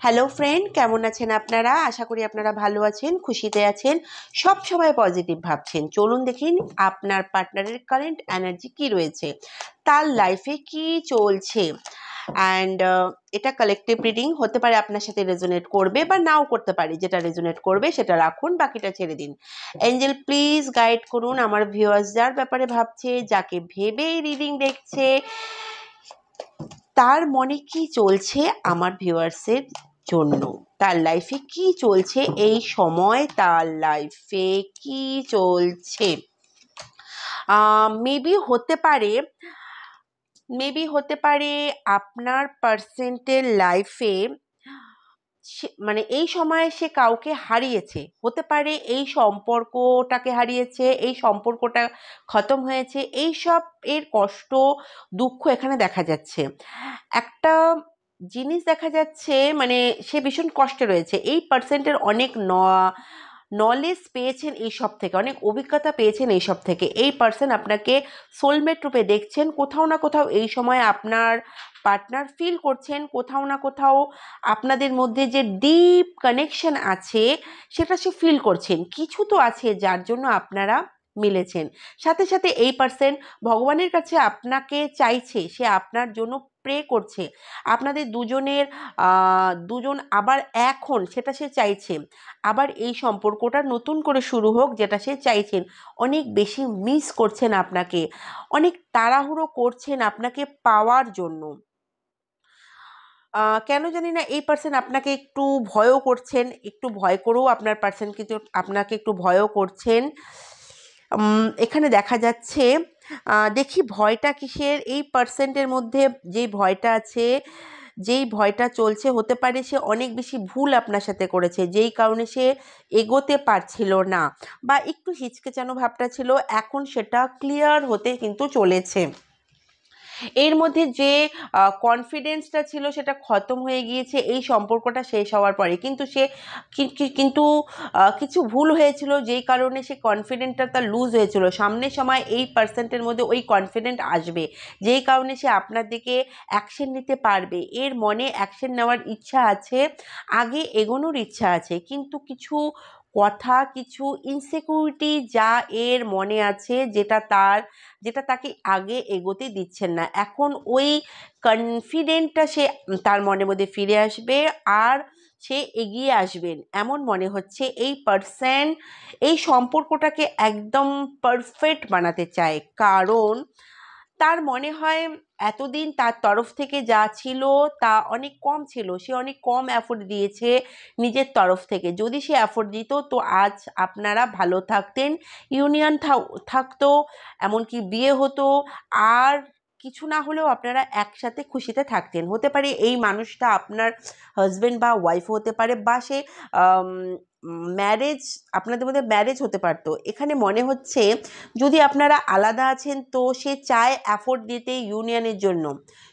Hello friend, কেমন আছেন আপনারা? আশা করি আপনারা ভালো আছেন, খুশিতে আছেন, সব সময় পজিটিভ ভাবছেন। চলুন দেখিন আপনার পার্টনারের কারেন্ট এনার্জি কি রয়েছে, তার লাইফে কি চলছে। অ্যান্ড এটা কালেকটিভ রিডিং হতে পারে, আপনার সাথে রেজোনেট করবে বা নাও করতে পারে। যেটা রেজোনেট করবে সেটা রাখুন, বাকিটা ছেড়ে দিন। এঞ্জেল প্লিজ গাইড করুন আমার ভিউয়ার্স যার ব্যাপারে ভাবছে, যাকে ভেবে রিডিং দেখছে, তার মনে কি চলছে আমার ভিউয়ার্সের জন্য, তার লাইফে কি চলছে এই সময়, তার লাইফে কি চলছে। মেবি হতে পারে আপনার পার্সেন্টের লাইফে মানে এই সময়ে সে কাউকে হারিয়েছে, হতে পারে এই সম্পর্কটাকে হারিয়েছে, এই সম্পর্কটা খতম হয়েছে, এই সব এর কষ্ট দুঃখ এখানে দেখা যাচ্ছে। একটা জিনিস দেখা যাচ্ছে, মানে সে ভীষণ কষ্টে রয়েছে। এই পার্সেন্টের অনেক নলেজ পেয়েছেন এই সব থেকে, অনেক অভিজ্ঞতা পেয়েছেন এই সব থেকে। এই পার্সন আপনাকে সোলমেট রূপে দেখছেন। কোথাও না কোথাও এই সময় আপনার পার্টনার ফিল করছেন, কোথাও না কোথাও আপনাদের মধ্যে যে ডিপ কানেকশন আছে সেটা সে ফিল করছেন। কিছু তো আছে যার জন্য আপনারা মিলেছেন। সাথে সাথে এই পার্সন ভগবানের কাছে আপনাকে চাইছে, সে আপনার জন্য প্রে করছে। আপনাদের দুজন আবার এক হন, সেটা সে চাইছে। আবার এই সম্পর্কটা নতুন করে শুরু হোক, যেটা সে চাইছেন। অনেক বেশি মিস করছেন আপনাকে, অনেক তাড়াহুড়ো করছেন আপনাকে পাওয়ার জন্য। কেন জানি না এই পার্সন আপনাকে একটু ভয়ও করছেন, একটু ভয় করেও আপনার পার্সন কিন্তু আপনাকে একটু ভয়ও করছেন। এখানে দেখা যাচ্ছে, দেখি ভয়টা কিসের এই পার্সেন্টের মধ্যে। যেই ভয়টা আছে, যেই ভয়টা চলছে, হতে পারে সে অনেক বেশি ভুল আপনার সাথে করেছে, যেই কারণে সে এগোতে পারছিল না বা একটু হিচকেচানো ভাবটা ছিল, এখন সেটা ক্লিয়ার হতে কিন্তু চলেছে। এর মধ্যে যে কনফিডেন্সটা ছিল সেটা খতম হয়ে গিয়েছে এই সম্পর্কটা শেষ হওয়ার পরে। কিন্তু কিন্তু কিছু ভুল হয়েছিল, যেই কারণে সে কনফিডেন্টটা তার লুজ হয়েছিল। সামনের সময় এই পার্সেন্টের মধ্যে ওই কনফিডেন্ট আসবে, যেই কারণে সে আপনার দিকে অ্যাকশন নিতে পারবে। এর মনে অ্যাকশন নেওয়ার ইচ্ছা আছে, আগে এগোনোর ইচ্ছা আছে, কিন্তু কিছু কথা, কিছু ইনসিকিউরিটি যা এর মনে আছে, যেটা তাকে আগে এগোতে দিচ্ছেন না। এখন ওই কনফিডেন্টটা সে তার মনের মধ্যে ফিরে আসবে, আর সে এগিয়ে আসবেন এমন মনে হচ্ছে। এই পার্সন এই সম্পর্কটাকে একদম পারফেক্ট বানাতে চায়, কারণ তার মনে হয় এতদিন তার তরফ থেকে যা ছিল তা অনেক কম ছিল। সে অনেক কম এফোর্ট দিয়েছে নিজের তরফ থেকে। যদি সে এফোর্ট দিত তো আজ আপনারা ভালো থাকতেন, ইউনিয়ন থাকতো, এমনকি বিয়ে হতো, আর কিছু না হলেও আপনারা একসাথে খুশিতে থাকতেন। হতে পারে এই মানুষটা আপনার হাজবেন্ড বা ওয়াইফ হতে পারে, বা সে ম্যারেজ, আপনাদের মধ্যে ম্যারেজ হতে পারতো। এখানে মনে হচ্ছে যদি আপনারা আলাদা আছেন তো সে চায় এফোর্ট দিতে ইউনিয়নের জন্য,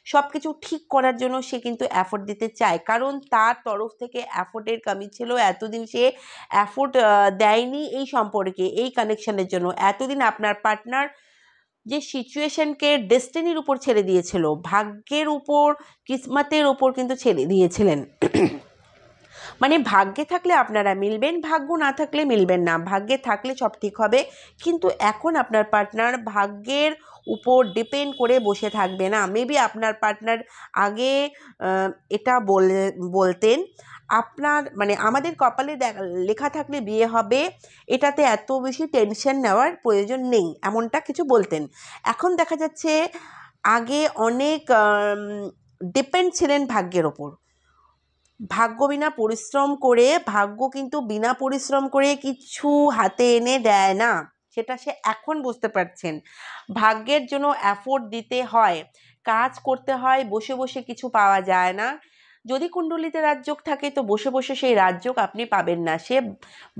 সব কিছু ঠিক করার জন্য সে কিন্তু এফোর্ট দিতে চায়, কারণ তার তরফ থেকে এফোর্টের কমি ছিল। এতদিন সে এফোর্ট দেয়নি এই সম্পর্কে, এই কানেকশনের জন্য। এতদিন আপনার পার্টনার যে সিচুয়েশনকে ডেস্টিনির উপর ছেড়ে দিয়েছিল, ভাগ্যের উপর, কিসমতের উপর কিন্তু ছেড়ে দিয়েছিলেন। মানে ভাগ্যে থাকলে আপনারা মিলবেন, ভাগ্য না থাকলে মিলবেন না। ভাগ্যে থাকলে সব ঠিক হবে, কিন্তু এখন আপনার পার্টনার ভাগ্যের উপর ডিপেন্ড করে বসে থাকবে না। মেবি আপনার পার্টনার আগে এটা বলতেন, আপনার মানে আমাদের কপালে লেখা থাকলে বিয়ে হবে, এটাতে এত বেশি টেনশন নেওয়ার প্রয়োজন নেই, এমনটা কিছু বলতেন। এখন দেখা যাচ্ছে আগে অনেক ডিপেন্ড ছিলেন ভাগ্যের ওপর। ভাগ্য কিন্তু বিনা পরিশ্রম করে কিছু হাতে এনে দেয় না, সেটা সে এখন বুঝতে পারছেন। ভাগ্যের জন্য এফোর্ট দিতে হয়, কাজ করতে হয়, বসে বসে কিছু পাওয়া যায় না। যদি কুণ্ডলিতে রাজযোগ থাকে তো বসে বসে সেই রাজযোগ আপনি পাবেন না। সে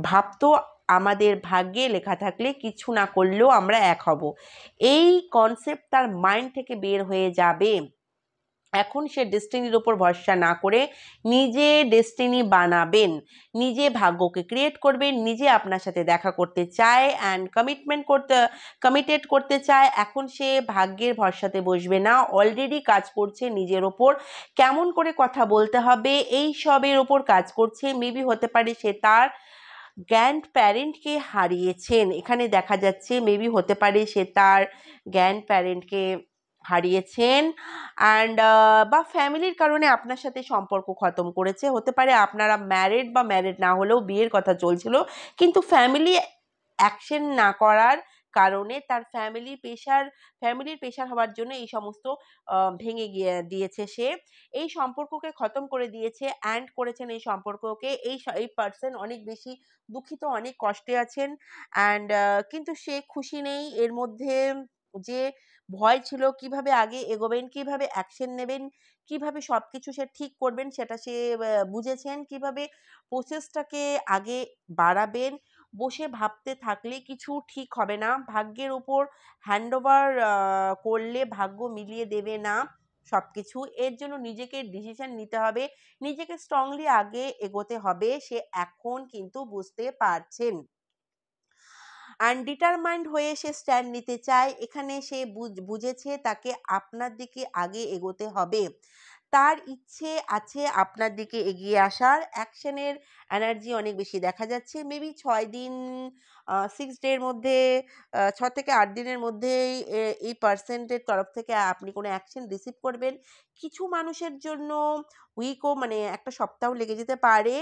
ভাবতো আমাদের ভাগ্যে লেখা থাকলে কিছু না করলেও আমরা এক হব। এই কনসেপ্ট তার মাইন্ড থেকে বের হয়ে যাবে। এখন সে ডেস্টিনির ওপর ভরসা না করে নিজে ডেস্টিনি বানাবেন, নিজে ভাগ্যকে ক্রিয়েট করবেন, নিজে আপনার সাথে দেখা করতে চায় অ্যান্ড কমিটেড করতে চায়। এখন সে ভাগ্যের ভরসাতে বসবে না, অলরেডি কাজ করছে নিজের ওপর, কেমন করে কথা বলতে হবে এই সবের ওপর কাজ করছে। মেবি হতে পারে সে তার গ্র্যান্ড প্যারেন্টকে হারিয়েছেন, এখানে দেখা যাচ্ছে মেবি হতে পারে সে তার গ্র্যান্ড প্যারেন্টকে হারিয়েছেন অ্যান্ড বা ফ্যামিলির কারণে আপনার সাথে সম্পর্ক খতম করেছে। হতে পারে আপনারা ম্যারিড বা ম্যারিড না হলেও বিয়ের কথা চলছিল, কিন্তু ফ্যামিলি অ্যাকশন না করার কারণে তার ফ্যামিলির প্রেশার হওয়ার জন্য এই সমস্ত ভেঙে গিয়ে দিয়েছে, সে এই সম্পর্ককে খতম করে দিয়েছে, অ্যান্ড করেছেন এই সম্পর্ককে। এই পার্সন অনেক বেশি দুঃখিত, অনেক কষ্টে আছেন অ্যান্ড কিন্তু সে খুশি নেই। এর মধ্যে যে ভয় ছিল কিভাবে আগে এগোবেন, কিভাবে অ্যাকশন নেবেন, কিভাবে সবকিছু সে ঠিক করবেন সেটা সে বুঝেছেন, কিভাবে প্রসেসটাকে আগে বাড়াবেন। বসে ভাবতে থাকলে কিছু ঠিক হবে না, ভাগ্যের উপর হ্যান্ডওভার করলে ভাগ্য মিলিয়ে দেবে না সবকিছু। এর জন্য নিজেকে ডিসিশন নিতে হবে, নিজেকে স্ট্রংলি আগে এগোতে হবে, সে এখন কিন্তু বুঝতে পারছেন অ্যান্ড ডিটারমাইন্ড হয়ে সে স্ট্যান্ড নিতে চায়। এখানে সে বুঝেছে তাকে আপনার দিকে আগে এগোতে হবে, তার ইচ্ছে আছে আপনার দিকে এগিয়ে আসার। অ্যাকশনের এনার্জি অনেক বেশি দেখা যাচ্ছে, মেবি 6 দিন 6 ডের মধ্যে 6 থেকে 8 দিনের মধ্যেই এই পার্সেন্টের তরফ থেকে আপনি কোনো অ্যাকশন রিসিভ করবেন। কিছু মানুষের জন্য উইকও মানে একটা সপ্তাহ লেগে যেতে পারে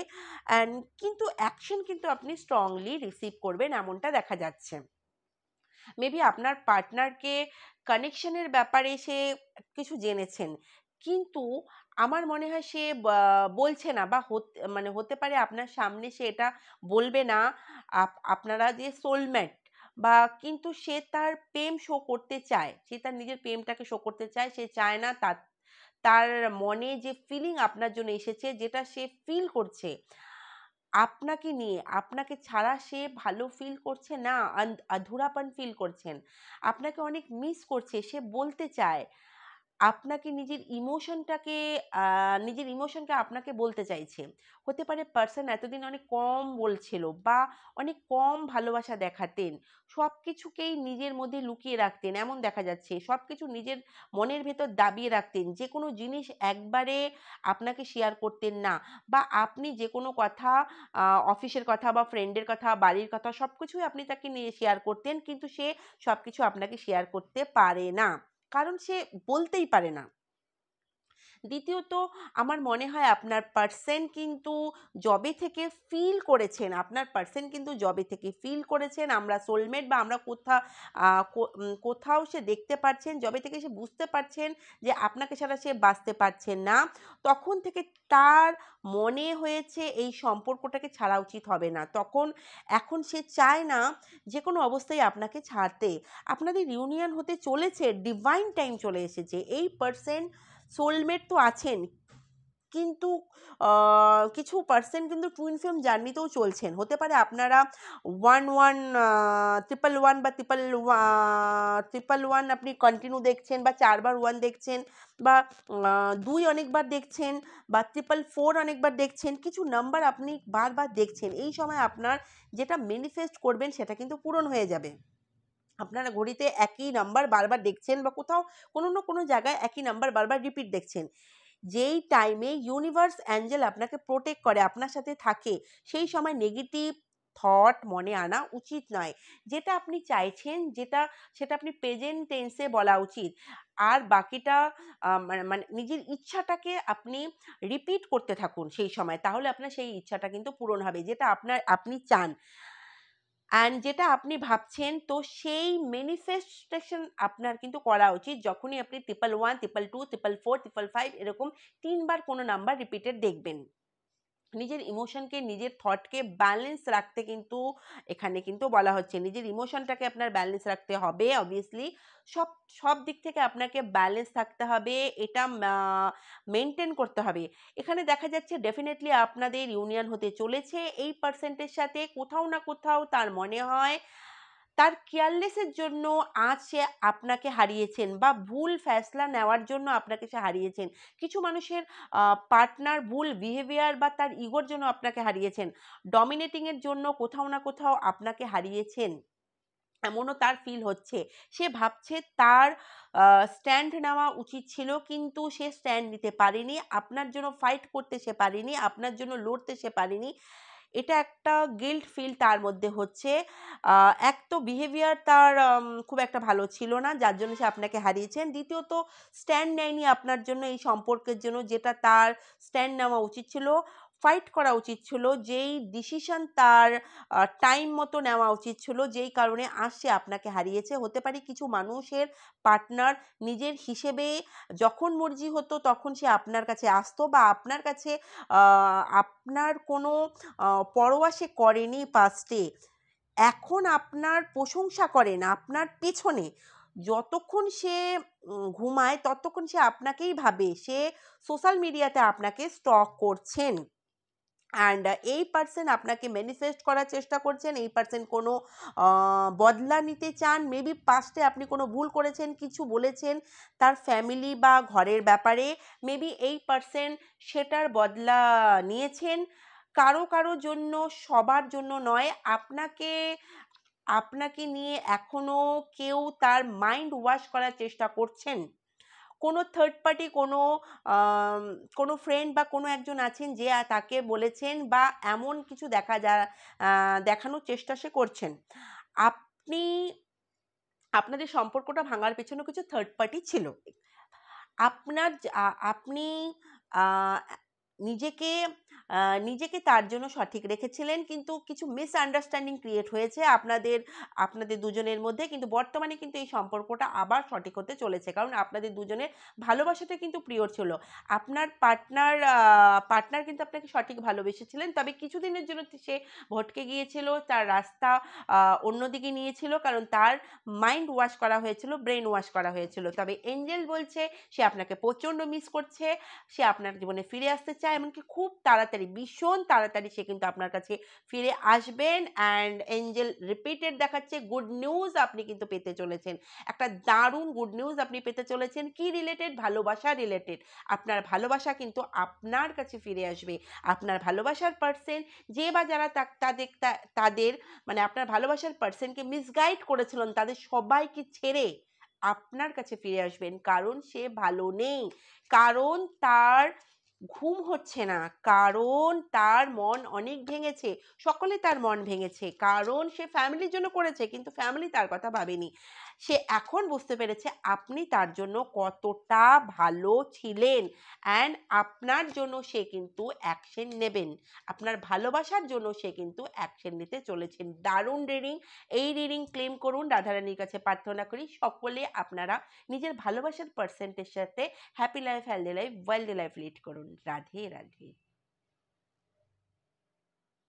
অ্যান্ড কিন্তু অ্যাকশন কিন্তু আপনি স্ট্রংলি রিসিভ করবেন এমনটা দেখা যাচ্ছে। মেবি আপনার পার্টনারকে কানেকশনের ব্যাপারে সে কিছু জেনেছেন, কিন্তু আমার মনে হয় সে বলছে না, বা মানে হতে পারে আপনার সামনে সে এটা বলবে না আপনারা যে সোলমেট, বা কিন্তু সে তার প্রেম শো করতে চায়, সে তার নিজের প্রেমটাকে শো করতে চায়। সে চায় না তার তার মনে যে ফিলিং আপনার জন্য এসেছে, যেটা সে ফিল করছে আপনাকে নিয়ে, আপনাকে ছাড়া সে ভালো ফিল করছে না, অধুরাপন ফিল করছেন, আপনাকে অনেক মিস করছে, সে বলতে চায় আপনাকে নিজের ইমোশনকে আপনাকে বলতে চাইছে। হতে পারে পার্সন এতদিন অনেক কম বলছিল বা অনেক কম ভালোবাসা দেখাতেন, সব কিছুকেই নিজের মধ্যে লুকিয়ে রাখতেন এমন দেখা যাচ্ছে, সব কিছু নিজের মনের ভেতর দাবিয়ে রাখতেন, যে কোনো জিনিস একবারে আপনাকে শেয়ার করতেন না, বা আপনি যে কোনো কথা অফিসের কথা বা ফ্রেন্ডের কথা বাড়ির কথা সব কিছুই আপনি তাকে নিয়ে শেয়ার করতেন, কিন্তু সে সব কিছু আপনাকে শেয়ার করতে পারে না, কারণ সে বলতেই পারে না। দ্বিতীয়ত আমার মনে হয় আপনার পার্সন কিন্তু জবে থেকে ফিল করেছেন আমরা সোলমেট, বা আমরা কোথাও সে দেখতে পাচ্ছেন, জবে থেকে সে বুঝতে পারছেন যে আপনাকে ছাড়া সে বাঁচতে পারছেন না, তখন থেকে তার মনে হয়েছে এই সম্পর্কটাকে ছাড়া উচিত হবে না। এখন সে চায় না যে কোনো অবস্থায় আপনাকে ছাড়তে। আপনাদের ইউনিয়ন হতে চলেছে, ডিভাইন টাইম চলে এসেছে। এই পার্সন সোলমেট তো আছেন, কিন্তু কিছু পার্সন কিন্তু টুইন ফ্লেম জার্নিতেও চলছেন। হতে পারে আপনারা 1 1 111 বা ট্রিপল ওয়ান আপনি কন্টিনিউ দেখছেন, বা 4বার 1 দেখছেন, বা 2 অনেকবার দেখছেন, বা 444 অনেকবার দেখছেন। কিছু নাম্বার আপনি বারবার দেখছেন। এই সময় আপনার যেটা ম্যানিফেস্ট করবেন সেটা কিন্তু পূরণ হয়ে যাবে। আপনারা ঘড়িতে একই নাম্বার বারবার দেখছেন, বা কোথাও কোনো না কোনো জায়গায় একই নাম্বার বারবার রিপিট দেখছেন। যেই টাইমে ইউনিভার্স অ্যাঞ্জেল আপনাকে প্রোটেক্ট করে, আপনার সাথে থাকে, সেই সময় নেগেটিভ থট মনে আনা উচিত নয়। যেটা আপনি চাইছেন, সেটা আপনি প্রেজেন্ট টেন্সে বলা উচিত। আর বাকিটা মানে নিজের ইচ্ছাটাকে আপনি রিপিট করতে থাকুন সেই সময়, তাহলে আপনার সেই ইচ্ছাটা কিন্তু পূরণ হবে, যেটা আপনি চান অ্যান্ড যেটা আপনি ভাবছেন। তো সেই ম্যানিফেস্টেশন আপনার কিন্তু করা উচিত যখনই আপনি 111 222 444 555 এরকম 3বার কোনো নাম্বার রিপিটেড দেখবেন। নিজের ইমোশনকে, নিজের থটকে ব্যালেন্স রাখতে কিন্তু এখানে কিন্তু বলা হচ্ছে, নিজের ইমোশনটাকে আপনার ব্যালেন্স রাখতে হবে। অবভিয়াসলি সব সব দিক থেকে আপনাকে ব্যালেন্স থাকতে হবে, এটা মেনটেন করতে হবে। এখানে দেখা যাচ্ছে ডেফিনেটলি আপনাদের ইউনিয়ন হতে চলেছে। এই পার্সেন্টের সাথে কোথাও না কোথাও তার মনে হয় তার কেয়ারলেসের জন্য আজ সে আপনাকে হারিয়েছেন, বা ভুল ফ্যাসলা নেওয়ার জন্য আপনাকে সে হারিয়েছেন। কিছু মানুষের পার্টনার ভুল বিহেভিয়ার বা তার ইগোর জন্য আপনাকে হারিয়েছেন, ডমিনেটিংয়ের জন্য কোথাও না কোথাও আপনাকে হারিয়েছেন, এমনও তার ফিল হচ্ছে। সে ভাবছে তার স্ট্যান্ড নেওয়া উচিত ছিল, কিন্তু সে স্ট্যান্ড নিতে পারেনি, আপনার জন্য ফাইট করতে সে পারেনি, আপনার জন্য লড়তে সে পারেনি। এটা একটা গিল্ট ফিল তার মধ্যে হচ্ছে। এক তো বিহেভিয়ার তার খুব একটা ভালো ছিল না, যার জন্য সে আপনাকে হারিয়েছেন। দ্বিতীয়ত স্ট্যান্ড নেয়নি আপনার জন্য, এই সম্পর্কের জন্য, যেটা তার স্ট্যান্ড নেওয়া উচিত ছিল, ফাইট করা উচিত ছিল, যেই ডিসিশন তার টাইম মতো নেওয়া উচিত ছিল, যেই কারণে আজ সে আপনাকে হারিয়েছে। হতে পারে কিছু মানুষের পার্টনার নিজের হিসেবে যখন মর্জি হতো তখন সে আপনার কাছে আসতো, বা আপনার কাছে আপনার কোনো পরোয়া সে করেনি পাস্টে। এখন আপনার প্রশংসা করে না, আপনার পেছনে। যতক্ষণ সে ঘুমায় ততক্ষণ সে আপনাকেই ভাবে, সে সোশ্যাল মিডিয়াতে আপনাকে স্টক করছেন। অ্যান্ড এই পার্সন আপনাকে ম্যানিফেস্ট করার চেষ্টা করছেন, এই পার্সন কোনো বদলা নিতে চান। মেবি পাস্টে আপনি কোনো ভুল করেছেন, কিছু বলেছেন তার ফ্যামিলি বা ঘরের ব্যাপারে, মেবি এই পার্সন সেটার বদলা নিয়েছেন। কারো কারো জন্য, সবার জন্য নয়। আপনাকে আপনাকে নিয়ে এখনো কেউ তার মাইন্ড ওয়াশ করার চেষ্টা করছেন। কোনো থার্ড পার্টি, কোনো ফ্রেন্ড বা কোনো একজন আছেন যে তাকে বলেছেন, বা এমন কিছু দেখানোর চেষ্টা সে করছেন। আপনি আপনাদের সম্পর্কটা ভাঙার পেছনে কিছু থার্ড পার্টি ছিল। আপনি আহ, নিজেকে নিজেকে তার জন্য সঠিক রেখেছিলেন, কিন্তু কিছু মিসআন্ডারস্ট্যান্ডিং ক্রিয়েট হয়েছে আপনাদের আপনাদের দুজনের মধ্যে। কিন্তু বর্তমানে কিন্তু এই সম্পর্কটা আবার সঠিক হতে চলেছে, কারণ আপনাদের দুজনের ভালোবাসাটা কিন্তু প্রিয় ছিল। আপনার পার্টনার কিন্তু আপনাকে সঠিক ভালোবেসেছিলেন, তবে কিছুদিনের জন্য সে ভটকে গিয়েছিল, তার রাস্তা অন্যদিকে নিয়েছিল, কারণ তার মাইন্ড ওয়াশ করা হয়েছিল, ব্রেন ওয়াশ করা হয়েছিল। তবে এঞ্জেল বলছে সে আপনাকে প্রচণ্ড মিস করছে, সে আপনার জীবনে ফিরে আসতে চায়, এমনকি খুব তাড়াতাড়ি, ভীষণ তাড়াতাড়ি সে কিন্তু আপনার কাছে ফিরে আসবেন। অ্যান্ড এঞ্জেল রিপিটেড দেখাচ্ছে গুড নিউজ আপনি কিন্তু পেতে চলেছেন, একটা দারুণ গুড নিউজ আপনি পেতে চলেছেন। কি রিলেটেড? ভালোবাসা রিলেটেড। আপনার ভালোবাসা কিন্তু আপনার কাছে ফিরে আসবে। আপনার ভালোবাসার পার্সন, যে বা যারা তাদের মানে আপনার ভালোবাসার পার্সনকে মিসগাইড করেছিলেন, তাদের সবাইকে ছেড়ে আপনার কাছে ফিরে আসবেন, কারণ সে ভালো নেই, কারণ তার ঘুম হচ্ছে না, কারণ তার মন অনেক ভেঙেছে। সকলে তার মন ভেঙেছে, কারণ সে ফ্যামিলির জন্য করেছে, কিন্তু ফ্যামিলি তার কথা ভাবেনি। সে এখন বুঝতে পেরেছে আপনি তার জন্য কতটা ভালো ছিলেন, অ্যান্ড আপনার জন্য সে কিন্তু অ্যাকশন নেবেন, আপনার ভালোবাসার জন্য সে কিন্তু অ্যাকশন নিতে চলেছেন। দারুণ রিডিং। এই রিডিং ক্লেম করুন। রাধারানীর কাছে প্রার্থনা করি সকলে আপনারা নিজের ভালোবাসার পার্সেন্টের সাথে happy life, healthy life, wealthy life lead করুন। রাধে রাধে।